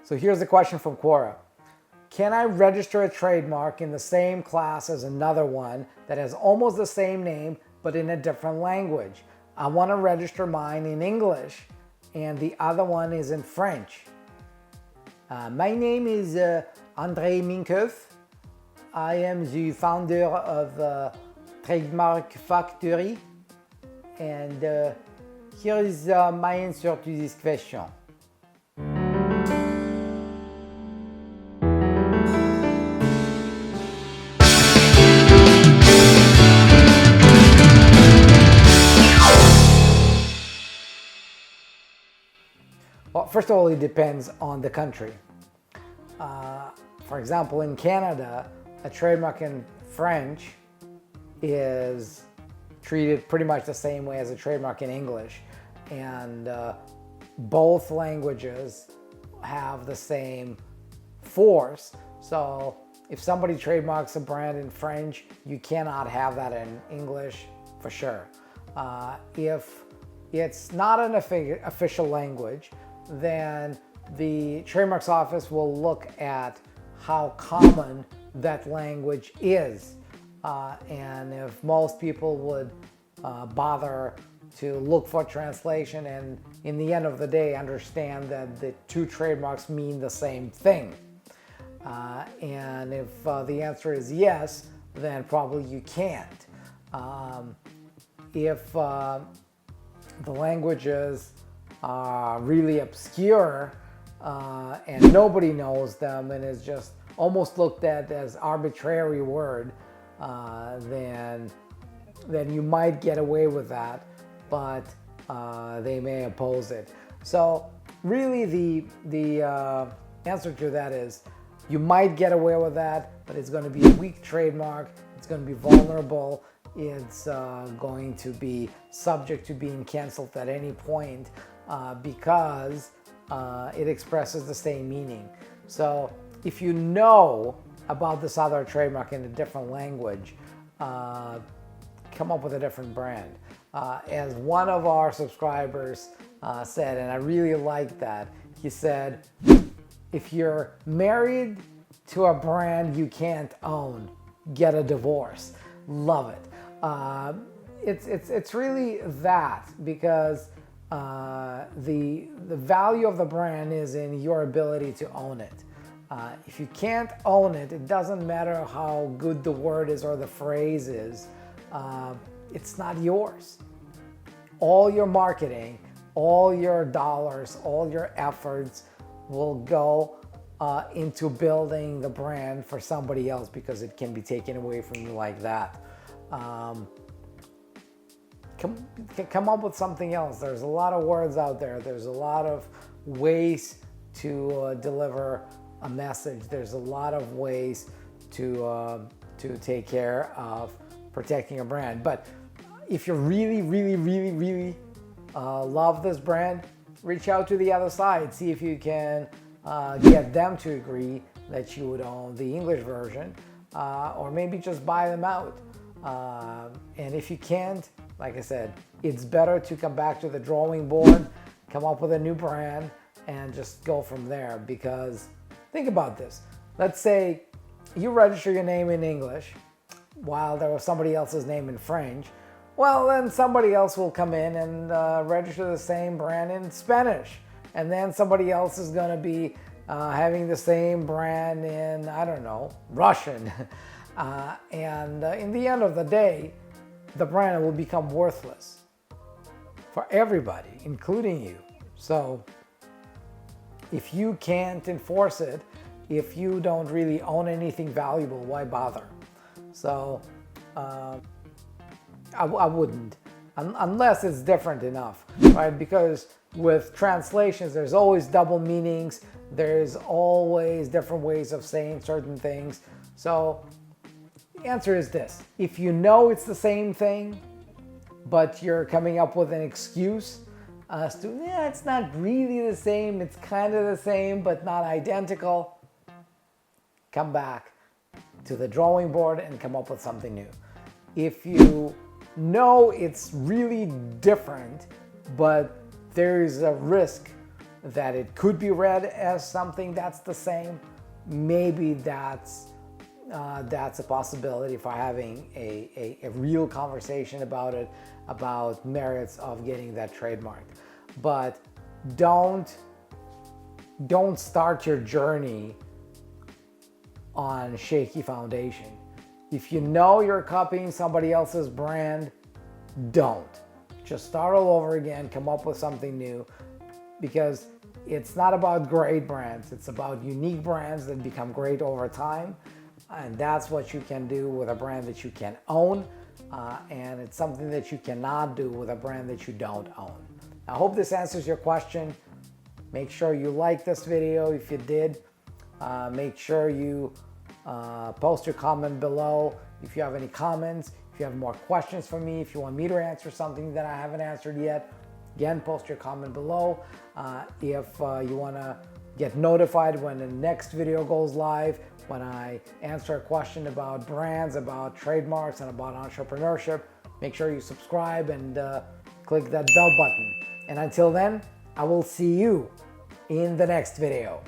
So here's the question from Quora. Can I register a trademark in the same class as another one that has almost the same name but in a different language? I want to register mine in English and the other one is in French. My name is Andrei Mincov. I am the founder of Trademark Factory, and here is my answer to this question. Well, first of all, it depends on the country. For example, in Canada, a trademark in French is treated pretty much the same way as a trademark in English, and both languages have the same force. So if somebody trademarks a brand in French, you cannot have that in English for sure. If it's not an official language, then the trademarks office will look at how common that language is. And if most people would bother to look for translation and in the end of the day understand that the two trademarks mean the same thing. And if the answer is yes, then probably you can't. If the languages are really obscure and nobody knows them and is just almost looked at as arbitrary word, then you might get away with that, but they may oppose it. So really the answer to that is you might get away with that, but it's going to be a weak trademark, it's going to be vulnerable, it's going to be subject to being canceled at any point because it expresses the same meaning. So if you know about this other trademark in a different language, come up with a different brand. As one of our subscribers said, and I really like that, he said, if you're married to a brand you can't own, get a divorce. Love it. It's really that, because the value of the brand is in your ability to own it. If you can't own it, it doesn't matter how good the word is or the phrase is, it's not yours. All your marketing, all your dollars, all your efforts will go into building the brand for somebody else because it can be taken away from you like that. Come up with something else. There's a lot of words out there. There's a lot of ways to deliver a message. There's a lot of ways to take care of protecting a brand. But if you really love this brand, reach out to the other side. See if you can get them to agree that you would own the English version, or maybe just buy them out. And if you can't, like I said, it's better to come back to the drawing board, come up with a new brand, and just go from there. Because think about this. Let's say you register your name in English while there was somebody else's name in French. Well, then somebody else will come in and register the same brand in Spanish. And then somebody else is going to be having the same brand in, I don't know, Russian. And in the end of the day, the brand will become worthless for everybody, including you. So if you can't enforce it, if you don't really own anything valuable, why bother? So I wouldn't, unless it's different enough, right? Because with translations, there's always double meanings. There's always different ways of saying certain things. So the answer is this. If you know it's the same thing, but you're coming up with an excuse as to, yeah, it's not really the same, it's kind of the same, but not identical, come back to the drawing board and come up with something new. If you know it's really different, but there is a risk that it could be read as something that's the same, maybe that's a possibility for having a real conversation about it, about merits of getting that trademark. But don't start your journey on shaky foundation. If you know you're copying somebody else's brand, don't. Just start all over again, come up with something new, because it's not about great brands, it's about unique brands that become great over time. And that's what you can do with a brand that you can own, and it's something that you cannot do with a brand that you don't own. I hope this answers your question. Make sure you like this video if you did. Make sure you post your comment below if you have any comments, if you have more questions for me, if you want me to answer something that I haven't answered yet. Again, post your comment below. If you want to get notified when the next video goes live, when I answer a question about brands, about trademarks, and about entrepreneurship, make sure you subscribe and click that bell button. And until then, I will see you in the next video.